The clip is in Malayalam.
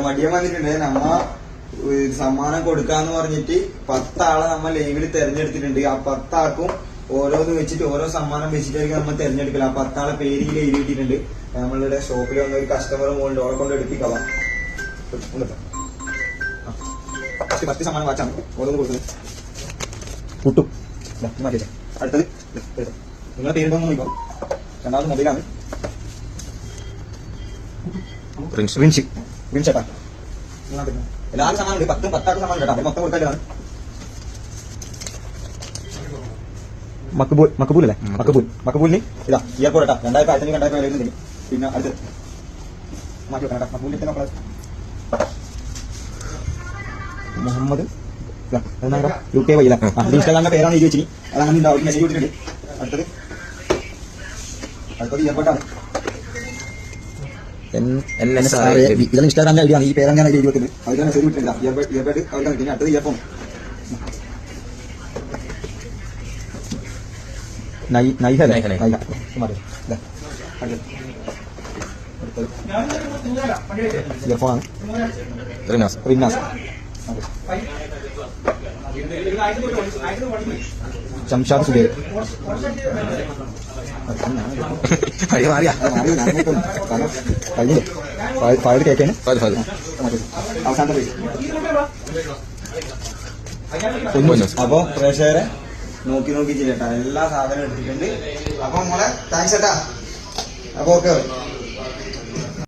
മടിയൻ വന്നിട്ടുണ്ട്. നമ്മ സമ്മാനം കൊടുക്കാന്ന് പറഞ്ഞിട്ട് 10 ആളെ നമ്മൾ ലൈവിൽ തെരഞ്ഞെടുത്തിട്ടുണ്ട്. ആ 10 ആൾക്കും ഓരോന്ന് വെച്ചിട്ട് ഓരോ സമ്മാനം വെച്ചിട്ടായിരിക്കും നമ്മൾ തെരഞ്ഞെടുക്കില്ല. ആ 10 ആളെ പേര് ഇതിൽ എഴുതിയിട്ടുണ്ട്. നമ്മളുടെ ഷോപ്പിൽ വന്ന ഒരു കസ്റ്റമർ മോളുണ്ട്, ഓളെ കൊണ്ട് എടുപ്പിക്കാം. ഫസ്റ്റ് സമ്മാനം വാച്ചാണ് ഓരോന്ന് കൊടുക്കുന്നത്. കുട്ടും അടുത്തത് നിങ്ങളെ പേരുണ്ടോ നോക്കാം. രണ്ടാമത് മൊബൈലാണ് ചേട്ടാ. എല്ലാവരും സമ്മാനം ഉണ്ട്. 10 ആൾക്ക് സമ്മാനം കേട്ടോ. മൊത്തം കൊടുക്കാനാണ്. മക്കബൂൽ അല്ലേ? മക്കബൂലിന് ഇതാ ഇയർപോർട്ട് കേട്ടോ. 2500 എഴുതുന്നുണ്ട്. പിന്നെ അടുത്ത് മാറ്റി വെക്കണം കേട്ടോ. മക്കബൂലിന്റെ മക്കളെ മുഹമ്മദ് UK വൈല. ഇൻസ്റ്റാഗ്രാമിന്റെ പേരാണ് എഴുതി വെച്ചിന്. അതങ്ങനെ അവർക്ക് മെസ്സേജ് കൊടുത്തിട്ടുണ്ട്. അടുത്തത് ഇയർപോർട്ടാണ്. ഇതെല്ലാം ഇൻസ്റ്റാഗ്രാമിലെ ഐഡിയാണ്. ഈ പേരാണ് ഞാൻ എഴുതി വെക്കുന്നത്. അവർക്ക് മെസ്സേജ് വിട്ടിട്ടില്ല. ഇയർബഡ് അവർക്ക്. പിന്നെ അടുത്തത് ഇയർഫോൺ ഇയർഫോണാണ്. റിനാസ് ശംഷാദ് സുബൈർ. ഫയൽ കേക്കാണ് അവസാനത്തെ. അപ്പൊ പ്രേക്ഷകരെ നോക്കി ചേട്ടാ എല്ലാ സാധനവും എടുത്തിട്ടുണ്ട്. അപ്പൊ മോളെ താങ്ക്സ് ചേട്ടാ. അപ്പൊ ഓക്കെ.